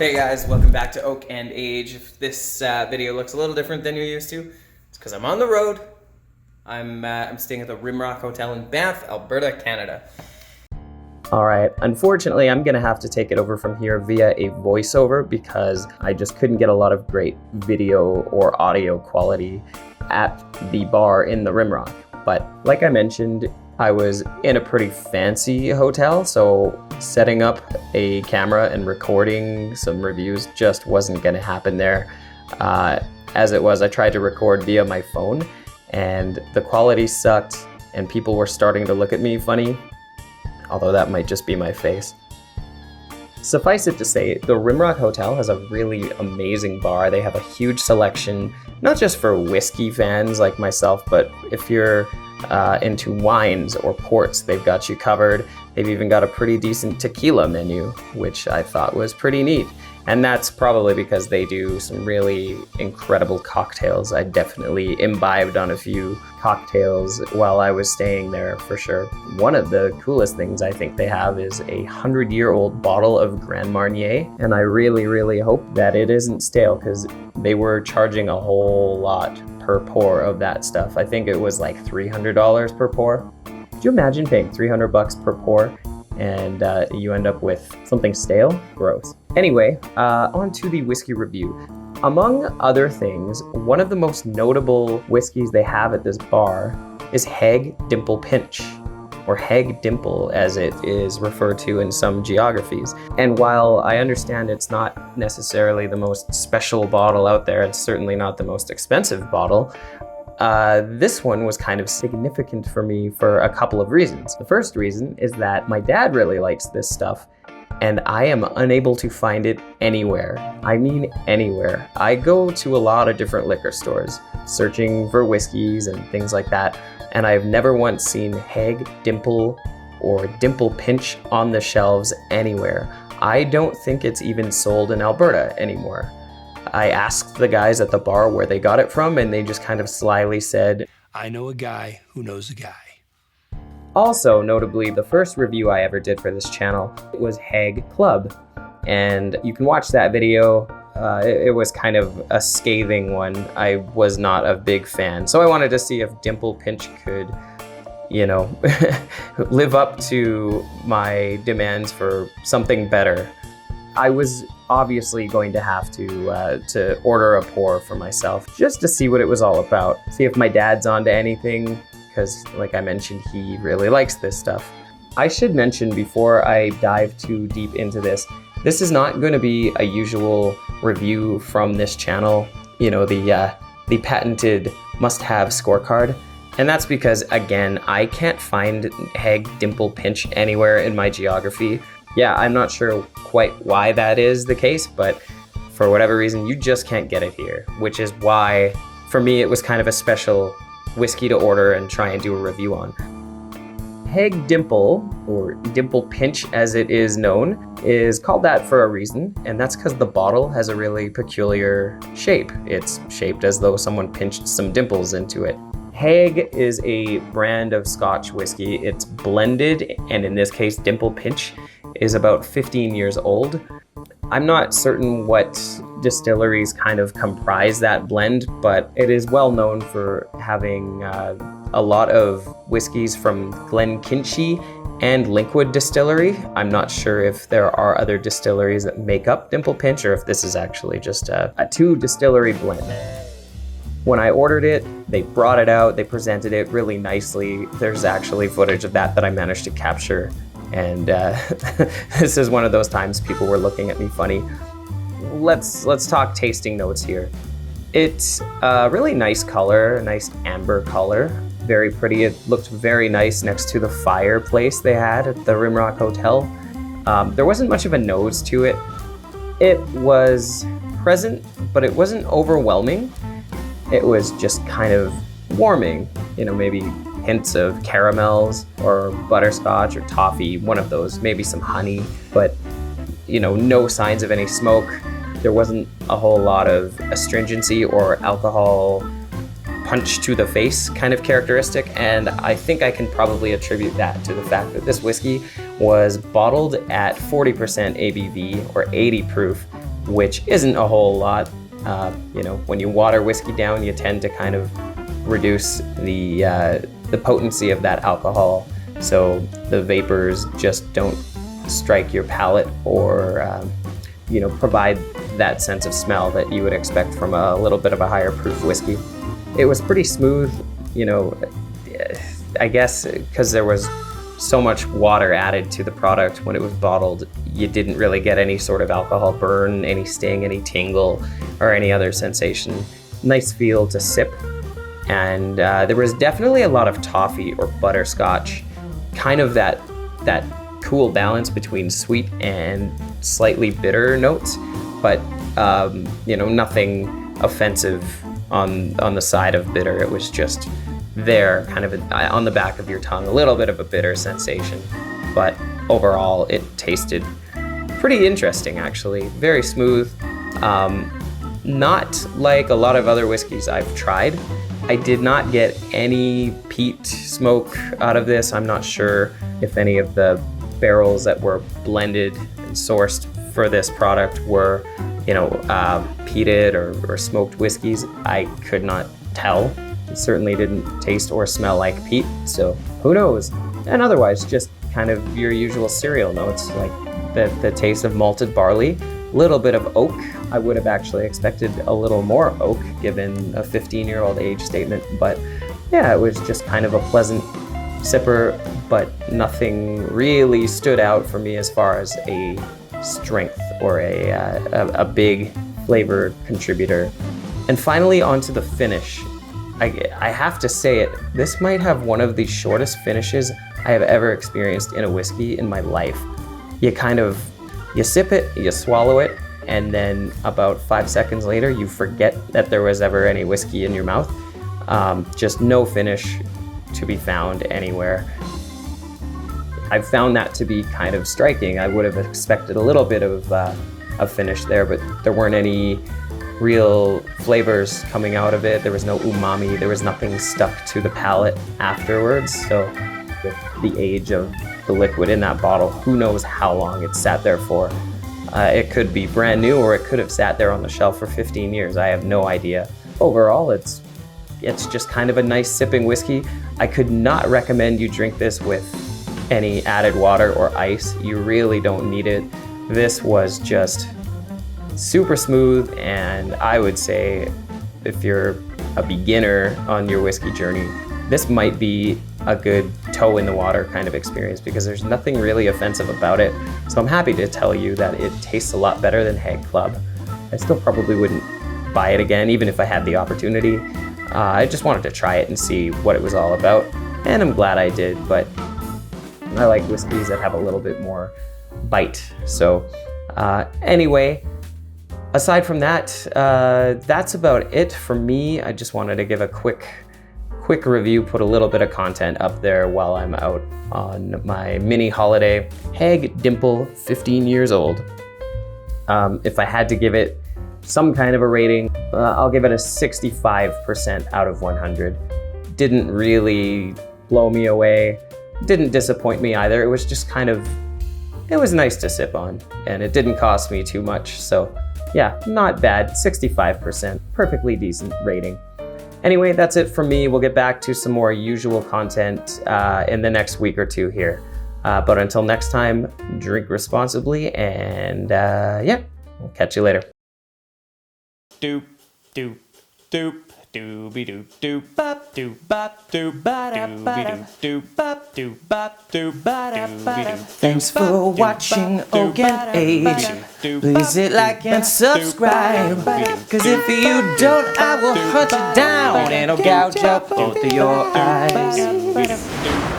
Hey guys, welcome back to Oak and Age. If this video looks a little different than you're used to, it's because I'm on the road. I'm staying at the Rimrock Hotel in Banff, Alberta, Canada. Alright, unfortunately I'm gonna have to take it over from here via a voiceover because I just couldn't get a lot of great video or audio quality at the bar in the Rimrock. But like I mentioned, I was in a pretty fancy hotel, so setting up a camera and recording some reviews just wasn't gonna happen there. As it was, I tried to record via my phone and the quality sucked and people were starting to look at me funny, although that might just be my face. Suffice it to say, the Rimrock Hotel has a really amazing bar. They have a huge selection, not just for whiskey fans like myself, but if you're into wines or ports, they've got you covered. They've even got a pretty decent tequila menu, which I thought was pretty neat. And that's probably because they do some really incredible cocktails. I definitely imbibed on a few cocktails while I was staying there for sure. One of the coolest things I think they have is a 100-year-old bottle of Grand Marnier. And I really hope that it isn't stale because they were charging a whole lot per pour of that stuff. I think it was like $300 per pour. Could you imagine paying $300 per pour and you end up with something stale? Gross. Anyway, on to the whiskey review. Among other things, one of the most notable whiskeys they have at this bar is Haig Dimple Pinch, or Haig Dimple as it is referred to in some geographies. And while I understand it's not necessarily the most special bottle out there, it's certainly not the most expensive bottle, this one was kind of significant for me for a couple of reasons. The first reason is that my dad really likes this stuff, and I am unable to find it anywhere. I mean anywhere. I go to a lot of different liquor stores, searching for whiskeys and things like that, and I've never once seen Haig Dimple or Dimple Pinch on the shelves anywhere. I don't think it's even sold in Alberta anymore. I asked the guys at the bar where they got it from, and they just kind of slyly said, I know a guy who knows a guy. Also, notably, the first review I ever did for this channel was Haig Club, and you can watch that video. It was kind of a scathing one. I was not a big fan, so I wanted to see if Dimple Pinch could, you know, live up to my demands for something better. I was obviously going to have to order a pour for myself just to see what it was all about, see if my dad's onto anything, because like I mentioned, he really likes this stuff. I should mention before I dive too deep into this is not going to be a usual review from this channel, you know, the patented must-have scorecard. And that's because, again, I can't find Haig Dimple Pinch anywhere in my geography. Yeah, I'm not sure quite why that is the case, but for whatever reason, you just can't get it here, which is why, for me, it was kind of a special whiskey to order and try and do a review on. Haig Dimple, or Dimple Pinch as it is known, is called that for a reason, and that's because the bottle has a really peculiar shape. It's shaped as though someone pinched some dimples into it. Haig is a brand of Scotch whiskey. It's blended, and in this case, Dimple Pinch is about 15 years old. I'm not certain what distilleries kind of comprise that blend, but it is well known for having a lot of whiskeys from Glenkinchie and Linkwood Distillery. I'm not sure if there are other distilleries that make up Dimple Pinch or if this is actually just a two-distillery blend. When I ordered it, they brought it out, they presented it really nicely. There's actually footage of that I managed to capture. And this is one of those times people were looking at me funny. Let's talk tasting notes here. It's a really nice color, a nice amber color, very pretty. It looked very nice next to the fireplace they had at the Rimrock Hotel. There wasn't much of a nose to it. It was present, but it wasn't overwhelming. It was just kind of warming, you know, maybe hints of caramels or butterscotch or toffee, one of those, maybe some honey, but you know, no signs of any smoke. There wasn't a whole lot of astringency or alcohol punch to the face kind of characteristic, and I think I can probably attribute that to the fact that this whiskey was bottled at 40% ABV or 80 proof, which isn't a whole lot. You know, when you water whiskey down, you tend to kind of reduce the potency of that alcohol, so the vapors just don't strike your palate or you know, provide that sense of smell that you would expect from a little bit of a higher proof whiskey. It was pretty smooth, you know, I guess because there was so much water added to the product when it was bottled, you didn't really get any sort of alcohol burn, any sting, any tingle, or any other sensation. Nice feel to sip. And there was definitely a lot of toffee or butterscotch, kind of that cool balance between sweet and slightly bitter notes, but you know, nothing offensive on the side of bitter. It was just there, kind of on the back of your tongue, a little bit of a bitter sensation, but overall it tasted pretty interesting, actually. Very smooth, not like a lot of other whiskeys I've tried. I did not get any peat smoke out of this. I'm not sure if any of the barrels that were blended and sourced for this product were, you know, peated or smoked whiskeys. I could not tell. It certainly didn't taste or smell like peat, so who knows? And otherwise, just kind of your usual cereal notes, like the taste of malted barley, a little bit of oak. I would have actually expected a little more oak given a 15-year-old age statement, but yeah, it was just kind of a pleasant sipper, but nothing really stood out for me as far as a strength or a big flavor contributor. And finally, onto the finish. I have to say it, this might have one of the shortest finishes I have ever experienced in a whiskey in my life. You sip it, you swallow it, and then about 5 seconds later, you forget that there was ever any whiskey in your mouth. Just no finish to be found anywhere. I found that to be kind of striking. I would have expected a little bit of a finish there, but there weren't any real flavors coming out of it. There was no umami. There was nothing stuck to the palate afterwards. So with the age of the liquid in that bottle, who knows how long it sat there for. It could be brand new, or it could have sat there on the shelf for 15 years. I have no idea. Overall, it's just kind of a nice sipping whiskey. I could not recommend you drink this with any added water or ice. You really don't need it. This was just super smooth, and I would say if you're a beginner on your whiskey journey, this might be a good toe in the water kind of experience, because there's nothing really offensive about it. So I'm happy to tell you that it tastes a lot better than Haig Club. I still probably wouldn't buy it again, even if I had the opportunity. I just wanted to try it and see what it was all about, and I'm glad I did, but I like whiskeys that have a little bit more bite. So anyway, aside from that, that's about it for me. I just wanted to give a quick review, put a little bit of content up there while I'm out on my mini holiday. Haig Dimple, 15 years old. If I had to give it some kind of a rating, I'll give it a 65% out of 100. Didn't really blow me away. Didn't disappoint me either. It was just it was nice to sip on, and it didn't cost me too much. So yeah, not bad. 65%, perfectly decent rating. Anyway, that's it from me. We'll get back to some more usual content in the next week or two here. But until next time, drink responsibly, and yeah, we'll catch you later. Doop, doop, doop, dooby doop, doop, bop, doop, bop, doop, dooby doop, doop, bop, doop, bop, doop, dooby doop. Thanks for watching Organ Age. Please hit like and subscribe. Cause if you don't, I will hunt you down and I'll gouge out both of your eyes.